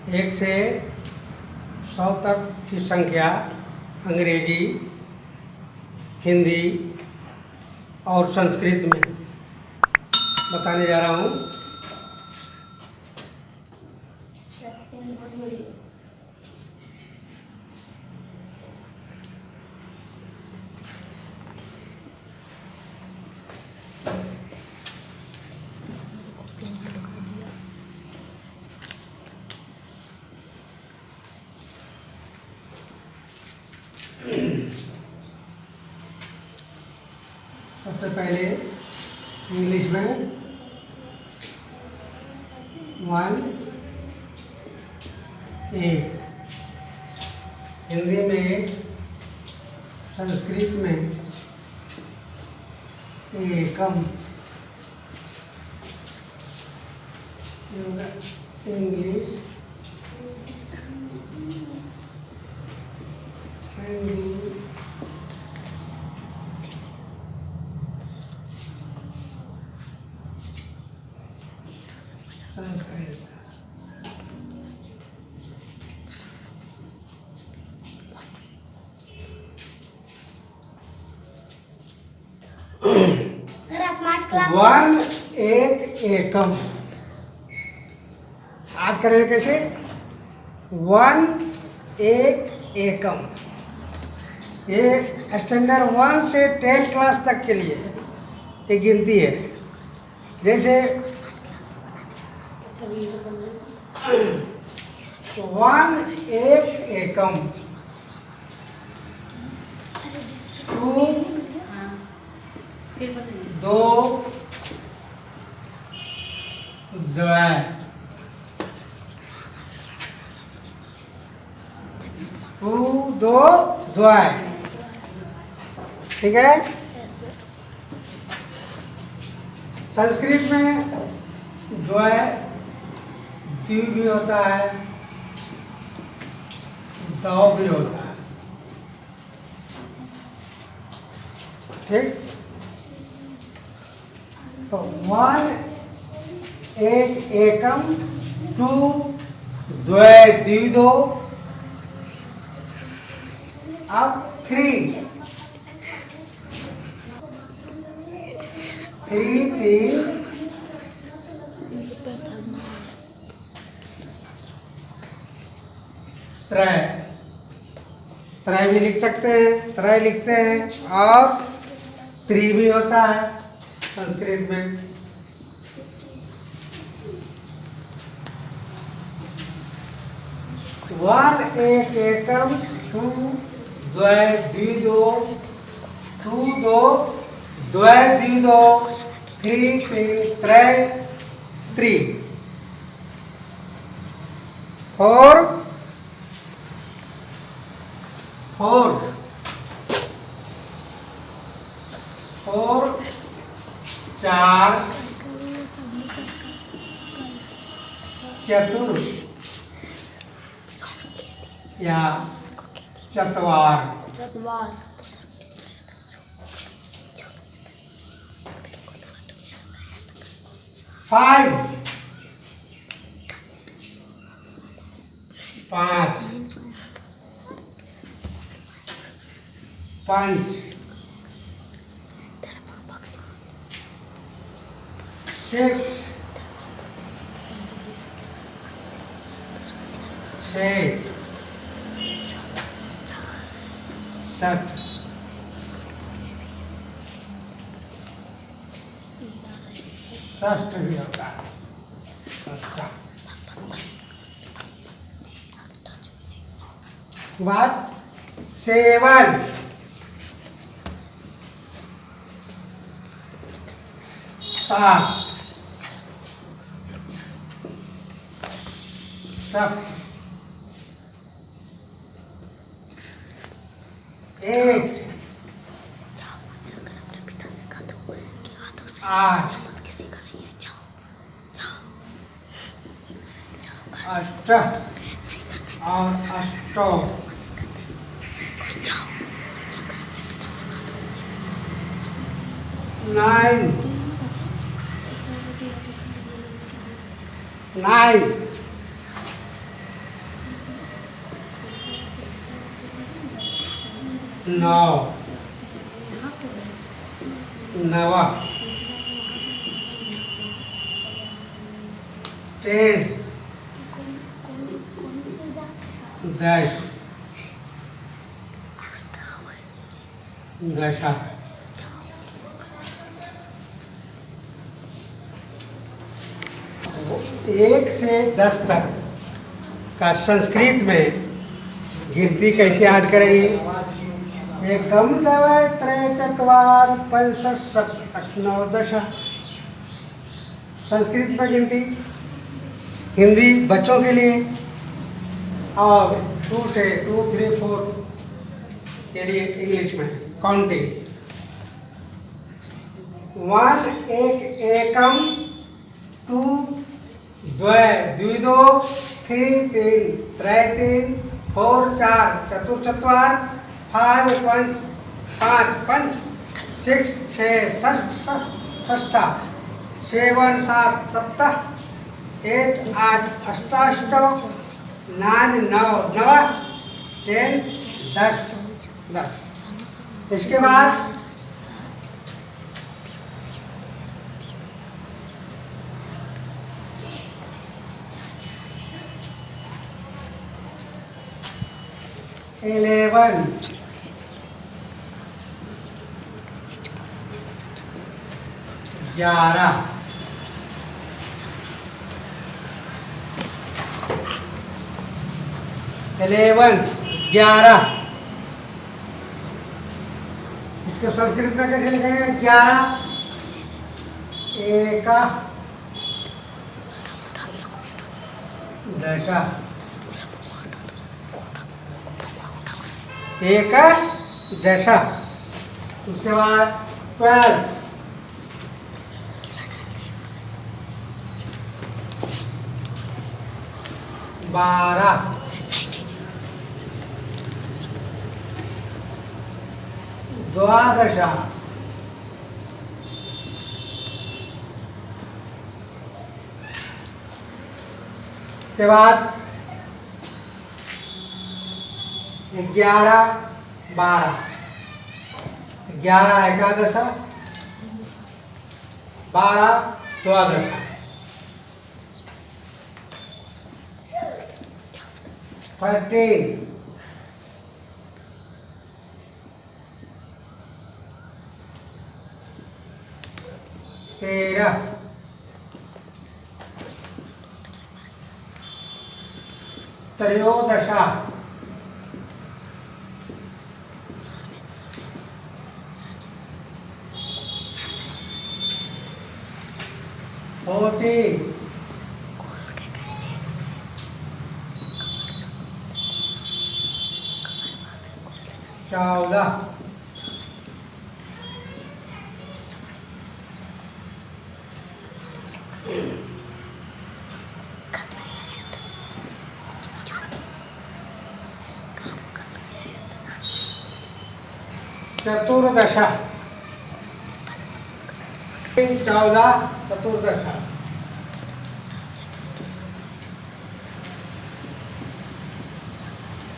1 से 100 तक की संख्या अंग्रेजी, हिंदी और संस्कृत में बताने जा रहा हूँ। सबसे पहले इंग्लिश में 1 1, हिंदी में 1, संस्कृत में एकम, English, Hindi, Sanskrit. Sir smart class 1 1 एकम। आज करेंगे कैसे? 1 1 एकम। ये स्टैंडर्ड 1 से 10 क्लास तक के लिए एक गिनती है। जैसे 1 1 एकम, 2 2 द्वय, 2 2 द्वय। ठीक है। संस्कृत में द्वय द्वि भी होता है, दौ भी होता है। ठीक। तो 1 1 एकम, 2 द्वय द्विदो, अब 3 3 त्रय, त्रय भी लिख सकते हैं, त्रय लिखते हैं। और 3 भी होता है संस्कृत में। वन 1 एकम, 2 द्वय द्विदो, 2 2 द्वय द्विदो, 3 3 त्रय 3, 4 4 4 4 चतुर या चतवार, 5 5 पंच, 6 6 7 षष्ठ भी होता है। बात 7 7 7 8 8 अष्ट और अष्टो, 9 9 नौ, नवा, 10, 10, दशा, एक से 10 तक का संस्कृत में गिनती कैसे याद करेंगे? एकम द्वय त्रय चत्वार पंच सप्त अष्ट नौ दश। संस्कृत में गिनती, हिंदी बच्चों के लिए, और 2 से 2, 3, 4 के लिए इंग्लिश में काउंटिंग। 1 एक एकम, 2 द्वय द्विदो, 3 3, त्रय 3, 4 4, चतुर चत्वार, 5 पंच 5 पंच, 6 6 षष्ठा, 7 7 सप्त, 8 8 अष्टाष्ट, 9 9 नव, 10 10 10। इसके बाद इलेवन, 11, 11। इसको संस्कृत में कैसे लिखेंगे? 11 एका दशा, एक दशा। उसके बाद 12, 12, 12, के बाद 11 12, 11 एकादश, 12 द्वादश। 13, 13, 13, 14, 14, 14, 14,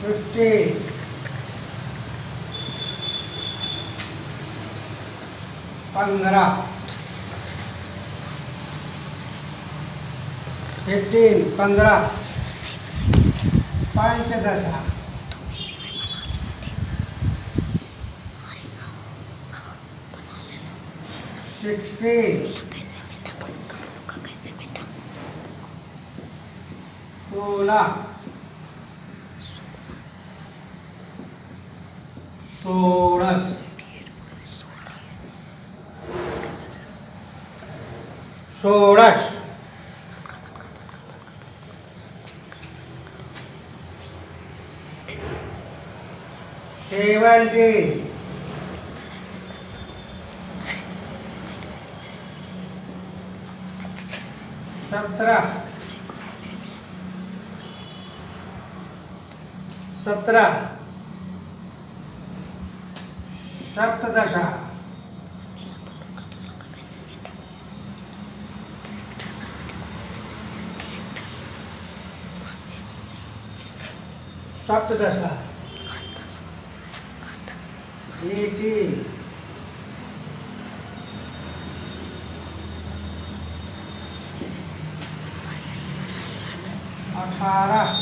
15, 15, 15, 15, 15, 16, 16, 16, 16, 17, 17, 17, 17, 17, इसी 18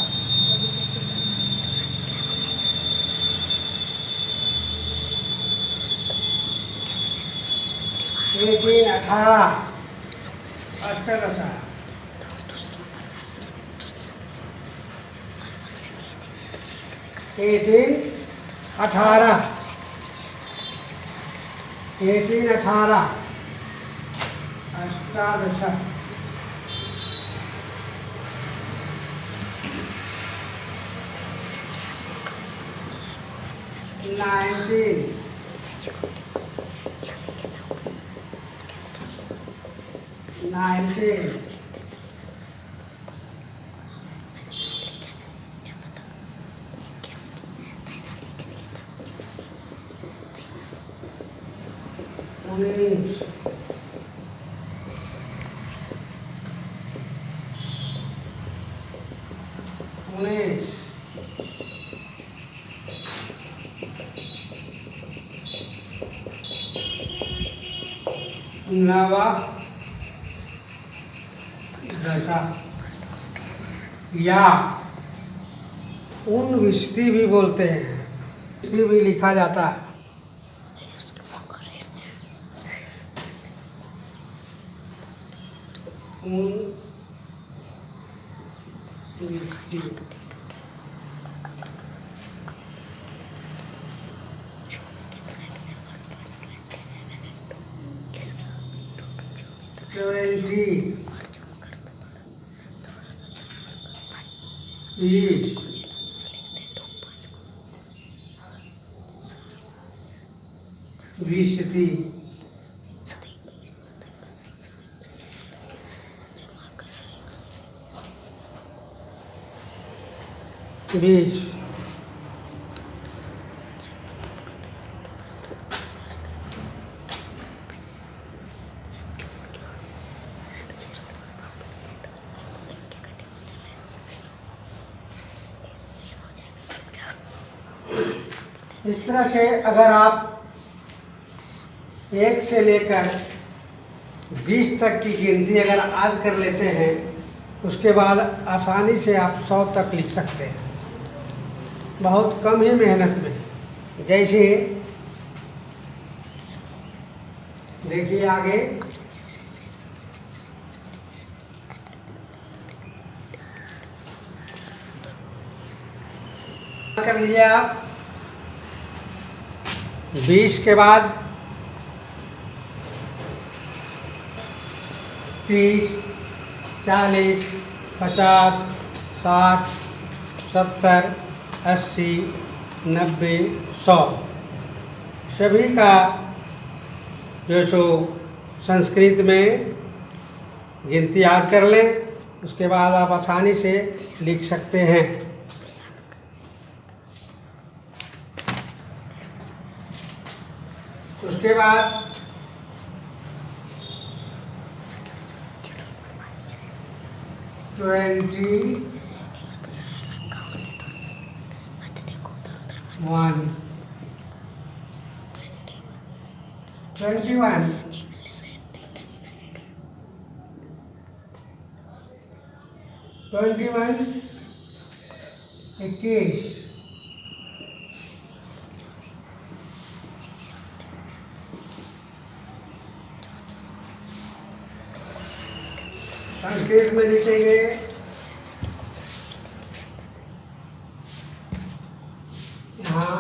18 अष्टादश 18 अष्टादश 19 नवा दशा या उन विस्ती भी बोलते हैं, विस्ती भी लिखा जाता है। उन विस्ती 20 इस तरह से अगर आप 1 से लेकर 20 तक की गिनती अगर आज कर लेते हैं, उसके बाद आसानी से आप 100 तक लिख सकते हैं, बहुत कम ही मेहनत में। जैसे देखिए आगे कर लीजिए आप 20 के बाद 30, 40, 50, 60, 70, 80, 90, 100 सभी का जो सो संस्कृत में गिनती याद कर लें, उसके बाद आप आसानी से लिख सकते हैं। उसके बाद ट्वेंटी 1 21 21 संस्कृत में लिखेंगे यहाँ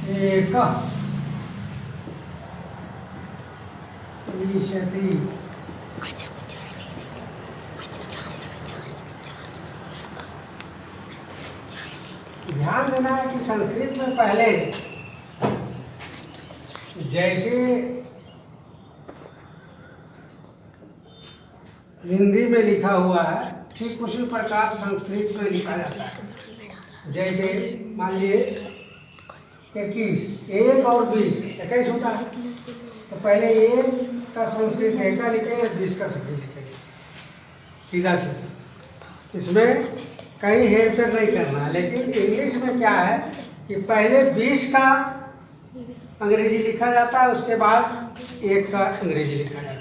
1 विंशति ध्यान देना है कि संस्कृत में पहले जैसे हिंदी में लिखा हुआ है, ठीक उसी प्रकार संस्कृत में लिखा जाता है। जैसे मान लीजिए 21, 1 और 20 21 होता है, तो पहले 1 का संस्कृत 1 का लिखेंगे, 20 का संस्कृत लिखेंगे, सीधा सीधा। इसमें कहीं हेर फेर नहीं करना। लेकिन इंग्लिश में क्या है कि पहले 20 का अंग्रेजी लिखा जाता है, उसके बाद 1 का अंग्रेजी लिखा जाता है।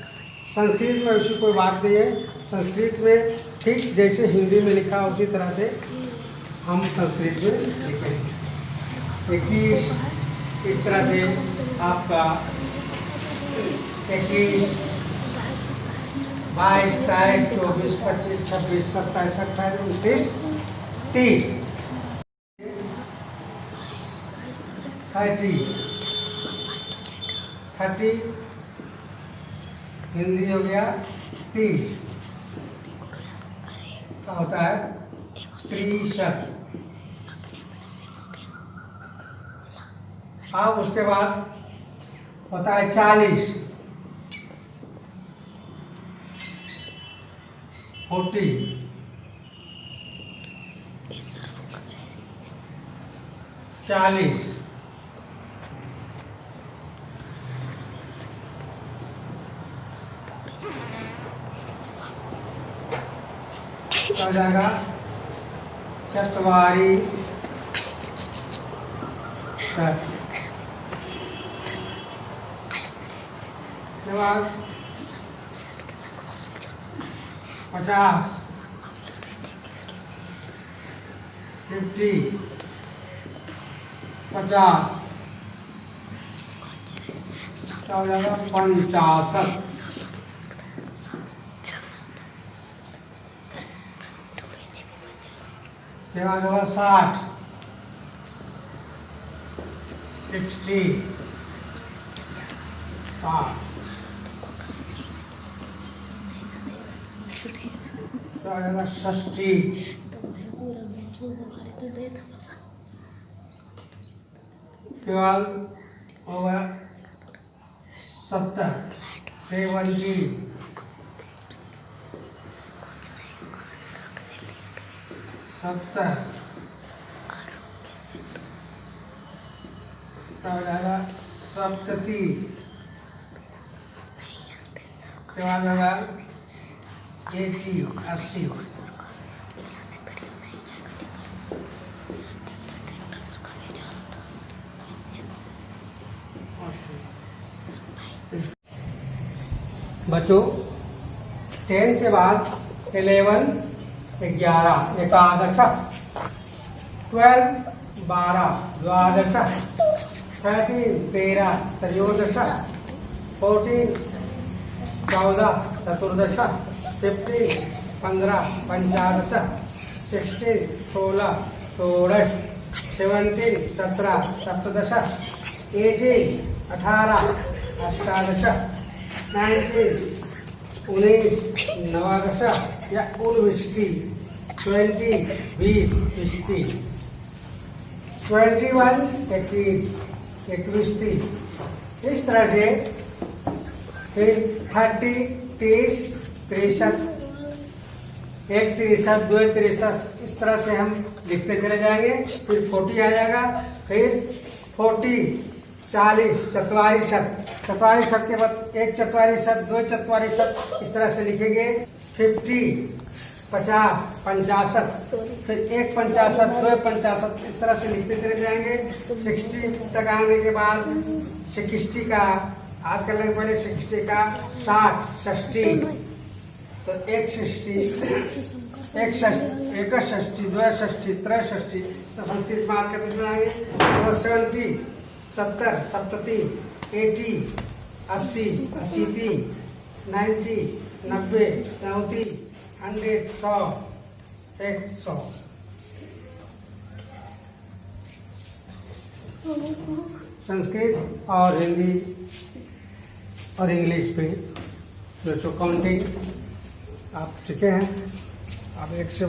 संस्कृत में ऐसी कोई बात नहीं है। संस्कृत में ठीक जैसे हिंदी में लिखा उसी तरह से हम संस्कृत में लिखेंगे। 21 इस तरह से आपका 21, 22, 23, 24, 25, 26, 27, 28, 29, 30, 30 हिंदी हो गया 30 का होता है 63। अब उसके बाद होता है 40, 40, 40, हो जाएगा 44, उसके बाद 50, 50, 50, क्या हो जाएगा 65, फिर आ जाएगा 60, 60, 60, क्या हो जाएगा 60, उसके बाद हो गया 70, 70, 70, क्या हो जाएगा 70, उसके बाद होगा 80, 80, बच्चों 10 के बाद 11, 11 एकादश, 12 12 द्वादश, 13 13 त्रयोदश, 14 14 चतुर्दश, 15 15 पंचदश, 16 16 षोडश, 17 17 सप्तदश, 18 18 अष्टादश, 19 19 नवादश या 19 20 20 21 21 21 इस तरह से। फिर 30 30 63 1 63 2 63 इस तरह से हम लिखते चले जाएंगे। फिर 40 आ जाएगा, फिर 40 40 44 44 के बाद 1 44 2 44 इस तरह से लिखेंगे। 50 50 55 फिर 1 55 2 55 इस तरह से लिखते चले जाएंगे। 60 तक आने के बाद 60 का आज करने के पहले 60 का 60 60 तो 1 60 1 60 2 60 3 60 संस्कृत में आज करते जाएंगे। 70 70 70 80 80 80 90 90 90 100 100 संस्कृत और हिंदी और इंग्लिश पे जो काउंटिंग आप सीखे हैं, आप 100